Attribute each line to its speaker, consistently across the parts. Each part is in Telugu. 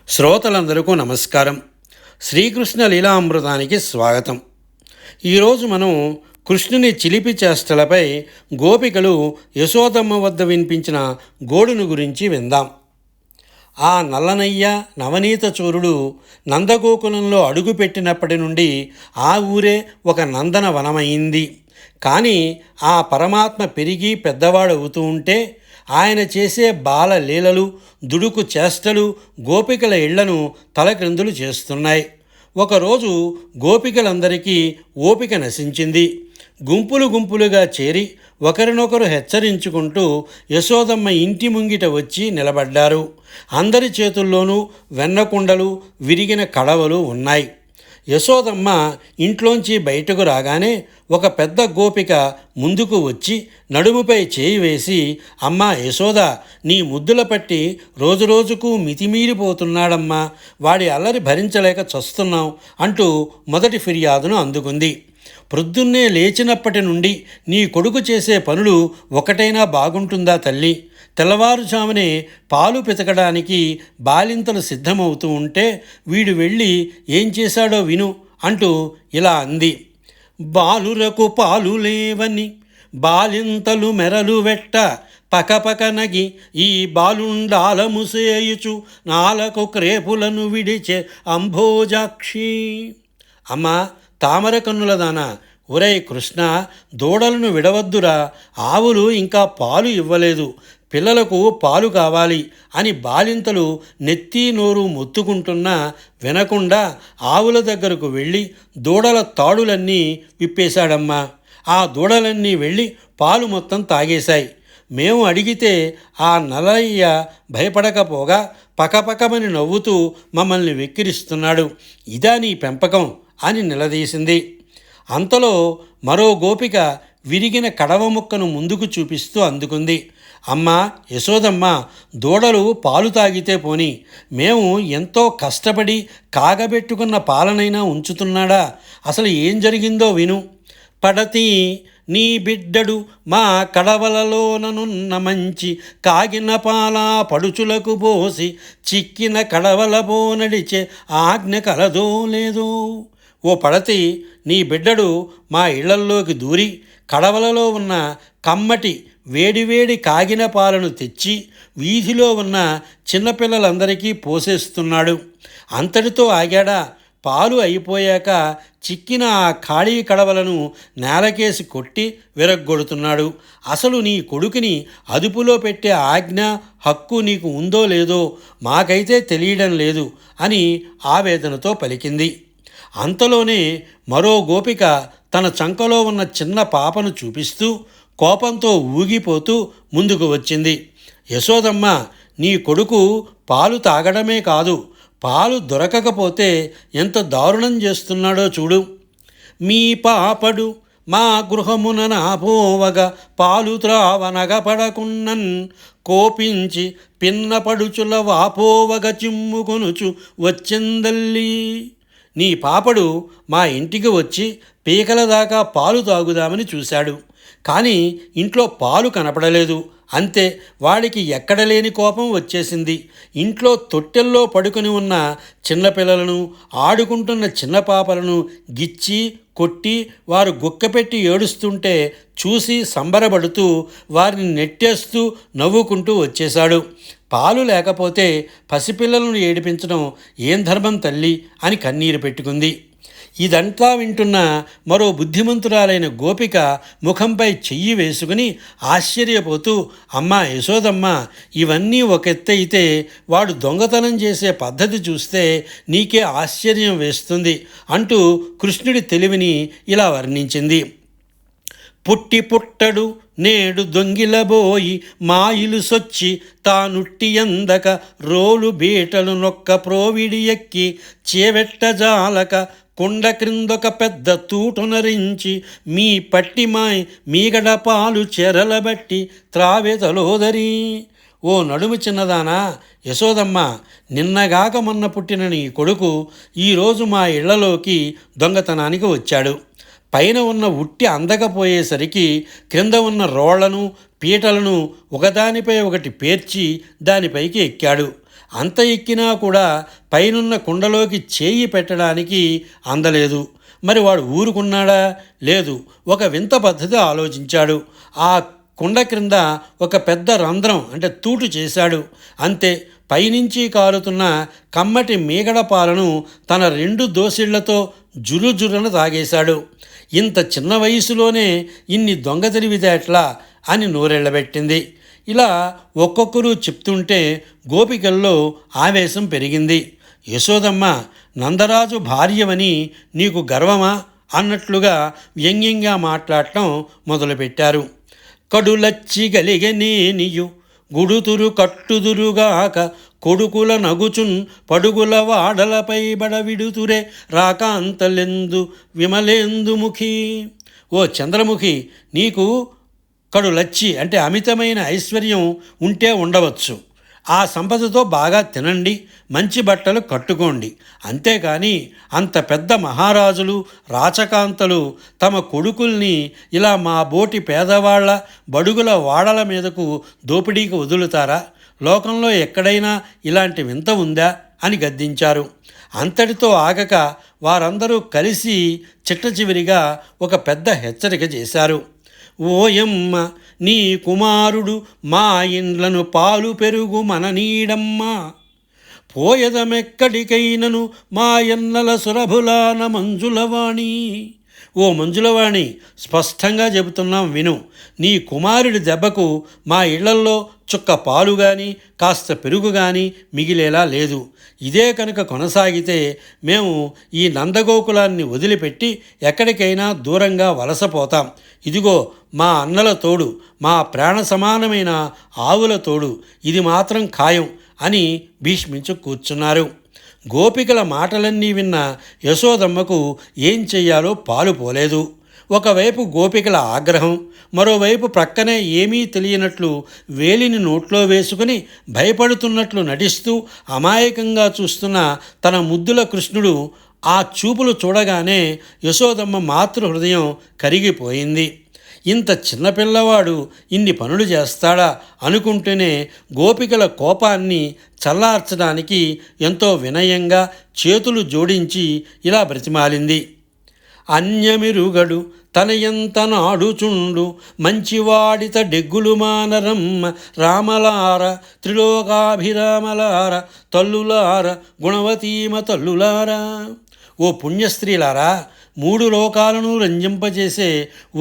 Speaker 1: శ్రోతలందరికీ నమస్కారం. శ్రీకృష్ణ లీలామృతానికి స్వాగతం. ఈరోజు మనం కృష్ణుని చిలిపి చేష్టలపై గోపికలు యశోదమ్మ వద్ద వినిపించిన గోడును గురించి విందాం. ఆ నల్లనయ్య నవనీత చోరుడు నందగోకులంలో అడుగుపెట్టినప్పటి నుండి ఆ ఊరే ఒక నందన వనమైంది. కానీ ఆ పరమాత్మ పెరిగి పెద్దవాడవుతూ ఉంటే ఆయన చేసే బాల లీలలు, దుడుకు చేష్టలు గోపికల ఇళ్లను తలక్రిందులు చేస్తున్నాయి. ఒకరోజు గోపికలందరికీ ఓపిక నశించింది. గుంపులు గుంపులుగా చేరి ఒకరినొకరు హెచ్చరించుకుంటూ యశోదమ్మ ఇంటి ముంగిట వచ్చి నిలబడ్డారు. అందరి చేతుల్లోనూ వెన్నకుండలు, విరిగిన కడవలు ఉన్నాయి. యశోదమ్మ ఇంట్లోంచి బయటకు రాగానే ఒక పెద్ద గోపిక ముందుకు వచ్చి నడుముపై చేయి వేసి, అమ్మా యశోద, నీ ముద్దుల పట్టి రోజురోజుకు మితిమీరిపోతున్నాడమ్మా, వాడి అల్లరి భరించలేక చస్తున్నాం అంటూ మొదటి ఫిర్యాదును అందుకుంది. ప్రొద్దున్నే లేచినప్పటి నుండి నీ కొడుకు చేసే పనులు ఒకటైనా బాగుంటుందా తల్లి? తెల్లవారుజామునే పాలు పితకడానికి బాలింతలు సిద్ధమవుతూ ఉంటే వీడు వెళ్ళి ఏం చేశాడో విను అంటూ ఇలా అంది. బాలురకు పాలు లేవని బాలింతలు మెరలు వెట్ట పకపకనగి ఈ బాలుండాలముసేయుచు నాలకు క్రేపులను విడిచే అంభోజాక్షి. అమ్మా తామర కన్నులదానా, ఒరేయ్ కృష్ణ, దూడలను విడవద్దురా, ఆవులు ఇంకా పాలు ఇవ్వలేదు, పిల్లలకు పాలు కావాలి అని బాలింతలు నెత్తి నోరు మొత్తుకుంటున్నా వినకుండా ఆవుల దగ్గరకు వెళ్ళి దూడల తాడులన్నీ విప్పేశాడమ్మా. ఆ దూడలన్నీ వెళ్ళి పాలు మొత్తం తాగేశాయి. మేము అడిగితే ఆ నల్లయ్య భయపడకపోగా పకపకమని నవ్వుతూ మమ్మల్ని వెక్కిరిస్తున్నాడు. ఇదా నీ పెంపకం అని నిలదీసింది. అంతలో మరో గోపిక విరిగిన కడవ ముక్కను ముందుకు చూపిస్తూ అందుకుంది. అమ్మా యశోదమ్మ, దూడలు పాలు తాగితే పోని, మేము ఎంతో కష్టపడి కాగబెట్టుకున్న పాలనైనా ఉంచుతున్నాడా? అసలు ఏం జరిగిందో విను. పడతి నీ బిడ్డడు మా కడవలలోననున్న మంచి కాగిన పాల పడుచులకు పోసి చిక్కిన కడవల నడిచే ఆజ్ఞ కలదో లేదో. ఓ పడతి, నీ బిడ్డడు మా ఇళ్లల్లోకి దూరి కడవలలో ఉన్న కమ్మటి వేడివేడి కాగిన పాలను తెచ్చి వీధిలో ఉన్న చిన్నపిల్లలందరికీ పోసేస్తున్నాడు. అంతటితో ఆగాడా? పాలు అయిపోయాక చిక్కిన ఆ ఖాళీ కడవలను నేలకేసి కొట్టి విరగ్గొడుతున్నాడు. అసలు నీ కొడుకుని అదుపులో పెట్టే ఆజ్ఞ, హక్కు నీకు ఉందో లేదో మాకైతే తెలియడం లేదు అని ఆవేదనతో పలికింది. అంతలోనే మరో గోపిక తన చంకలో ఉన్న చిన్న పాపను చూపిస్తూ కోపంతో ఊగిపోతూ ముందుకు వచ్చింది. యశోదమ్మ, నీ కొడుకు పాలు తాగడమే కాదు, పాలు దొరకకపోతే ఎంత దారుణం చేస్తున్నాడో చూడు. మీ పాపడు మా గృహమున నాపోవగా పాలు త్రావనగపడకున్నన్ కోపించి పిన్నపడుచుల వాపోవగ చిమ్ముకొనుచు వచ్చిందల్లి. నీ పాపడు మా ఇంటికి వచ్చి పీకల దాకా పాలు తాగుదామని చూశాడు. కానీ ఇంట్లో పాలు కనపడలేదు. అంతే, వాడికి ఎక్కడలేని కోపం వచ్చేసింది. ఇంట్లో తొట్టెల్లో పడుకొని ఉన్న చిన్నపిల్లలను, ఆడుకుంటున్న చిన్న పాపలను గిచ్చి కొట్టి వారు గుక్కపెట్టి ఏడుస్తుంటే చూసి సంబరపడుతూ వారిని నెట్టేస్తూ నవ్వుకుంటూ వచ్చేశాడు. పాలు లేకపోతే పసిపిల్లలను ఏడిపించడం ఏం ధర్మం తల్లి అని కన్నీరు పెట్టుకుంది. ఇదంతా వింటున్న మరో బుద్ధిమంతురాలైన గోపిక ముఖంపై చెయ్యి వేసుకుని ఆశ్చర్యపోతూ, అమ్మా యశోదమ్మ, ఇవన్నీ ఒక ఎత్తైతే వాడు దొంగతనం చేసే పద్ధతి చూస్తే నీకే ఆశ్చర్యం వేస్తుంది అంటూ కృష్ణుడి తెలివిని ఇలా వర్ణించింది. పుట్టి పుట్టడు నేడు దొంగిలబోయి మాయిలు సొచ్చి తానుట్టి ఎందక రోలు బీటలు నొక్క ప్రోవిడి ఎక్కి చేవెట్ట జాలక కొండ క్రిందొక పెద్ద తూటునరించి మీ పట్టిమాయ్ మీగడ పాలు చెరలబట్టి త్రావెతలోదరి. ఓ నడుము చిన్నదానా, యశోదమ్మ, నిన్నగాక మొన్న పుట్టిన నీ కొడుకు ఈరోజు మా ఇళ్లలోకి దొంగతనానికి వచ్చాడు. పైన ఉన్న ఉట్టి అందకపోయేసరికి క్రింద ఉన్న రోళ్లను పీటలను ఒకదానిపై ఒకటి పేర్చి దానిపైకి ఎక్కాడు. అంత ఎక్కినా కూడా పైనున్న కుండలోకి చేయి పెట్టడానికి అందలేదు. మరి వాడు ఊరుకున్నాడా? లేదు. ఒక వింత పద్ధతి ఆలోచించాడు. ఆ కుండ క్రింద ఒక పెద్ద రంధ్రం అంటే తూటు చేశాడు. అంతే. పైనుంచి కారుతున్న కమ్మటి మీగడ పాలను తన 2 దోసిళ్లతో జురుజురున తాగేశాడు. ఇంత చిన్న వయసులోనే ఇన్ని దొంగ తెలివితేటలా అని నోరెళ్లబెట్టింది. ఇలా ఒక్కొక్కరు చెప్తుంటే గోపికల్లో ఆవేశం పెరిగింది. యశోదమ్మ, నందరాజు భార్యవని నీకు గర్వమా అన్నట్లుగా వ్యంగ్యంగా మాట్లాడటం మొదలుపెట్టారు. కడులచ్చి గలిగనేనియు గుడుతురు కట్టుదురుగాక కొడుకుల నగుచున్ పడుగుల వాడలపై బడవిడుతురే రాకాంతలెందు విమలేందుముఖి. ఓ చంద్రముఖి, నీకు కడులచ్చి అంటే అమితమైన ఐశ్వర్యం ఉంటే ఉండవచ్చు. ఆ సంపదతో బాగా తినండి, మంచి బట్టలు కట్టుకోండి. అంతేకాని అంత పెద్ద మహారాజులు రాచకాంతలు తమ కొడుకుల్ని ఇలా మా బోటి పేదవాళ్ల బడుగుల వాడల మీదకు దోపిడీకి వదులుతారా? లోకంలో ఎక్కడైనా ఇలాంటి వింత ఉందా అని గద్దించారు. అంతటితో ఆగక వారందరూ కలిసి చిట్టచివరిగా ఒక పెద్ద హెచ్చరిక చేశారు. ఓయమ్మ, నీ కుమారుడు మా ఇండ్లను పాలు పెరుగు మన నీడమ్మా, పోయదమెక్కడికైనను మా ఎన్నల సురభులాన మంజులవాణి. ఓ మంజులవాణి, స్పష్టంగా చెబుతున్నాం విను. నీ కుమారుడి దెబ్బకు మా ఇళ్లల్లో చుక్క పాలు కానీ కాస్త పెరుగు కానీ మిగిలేలా లేదు. ఇదే కనుక కొనసాగితే మేము ఈ నందగోకులాన్ని వదిలిపెట్టి ఎక్కడికైనా దూరంగా వలసపోతాం. ఇదిగో మా అన్నల తోడు, మా ప్రాణ సమానమైన ఆవుల తోడు, ఇది మాత్రం ఖాయం అని భీష్మించు కూర్చున్నారు. గోపికల మాటలన్నీ విన్న యశోదమ్మకు ఏం చెయ్యాలో పాలు పోలేదు. ఒకవైపు గోపికల ఆగ్రహం, మరోవైపు ప్రక్కనే ఏమీ తెలియనట్లు వేలిని నోట్లో వేసుకుని భయపడుతున్నట్లు నటిస్తూ అమాయకంగా చూస్తున్న తన ముద్దుల కృష్ణుడు ఆ చూపులు చూడగానే యశోదమ్మ మాతృహృదయం కరిగిపోయింది. ఇంత చిన్నపిల్లవాడు ఇన్ని పనులు చేస్తాడా అనుకుంటూనే గోపికల కోపాన్ని చల్లార్చడానికి ఎంతో వినయంగా చేతులు జోడించి ఇలా బ్రతిమాలింది. అన్యమిరుగడు తన ఎంత నాడుచుండు మంచివాడిత డెగ్గులు మానరమ్మ రామలార త్రిలోకాభిరామలార తల్లులార గుణవతీమ తల్లులారా. ఓ పుణ్యస్త్రీలారా, 3 లోకాలను రంజింపజేసే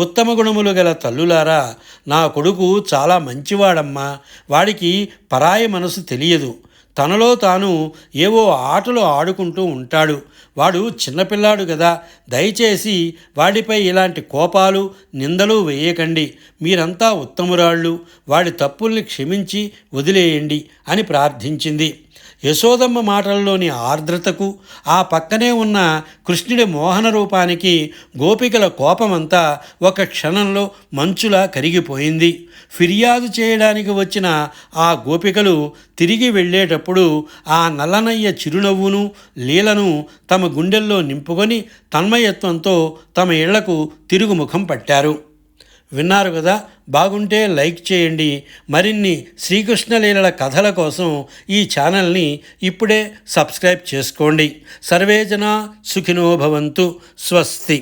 Speaker 1: ఉత్తమ గుణములు గల తల్లులారా, నా కొడుకు చాలా మంచివాడమ్మా. వాడికి పరాయి మనసు తెలియదు. తనలో తాను ఏవో ఆటలు ఆడుకుంటూ ఉంటాడు. వాడు చిన్నపిల్లాడు కదా, దయచేసి వాడిపై ఇలాంటి కోపాలు నిందలు వేయకండి. మీరంతా ఉత్తమురాళ్ళు, వాడి తప్పుల్ని క్షమించి వదిలేయండి అని ప్రార్థించింది. యశోదమ్మ మాటల్లోని ఆర్ద్రతకు, ఆ పక్కనే ఉన్న కృష్ణుడి మోహన రూపానికి గోపికల కోపమంతా ఒక క్షణంలో మంచులా కరిగిపోయింది. ఫిర్యాదు చేయడానికి వచ్చిన ఆ గోపికలు తిరిగి వెళ్ళేటప్పుడు ఆ నల్లనయ్య చిరునవ్వును లీలను తమ గుండెల్లో నింపుకొని తన్మయత్వంతో తమ ఇళ్లకు తిరుగుముఖం పట్టారు. విన్నారు కదా. బాగుంటే లైక్ చేయండి. మరిన్ని శ్రీకృష్ణలీలల కథల కోసం ఈ ఛానల్ని ఇప్పుడే సబ్స్క్రైబ్ చేసుకోండి. సర్వే జనా సుఖినో భవంతు. స్వస్తి.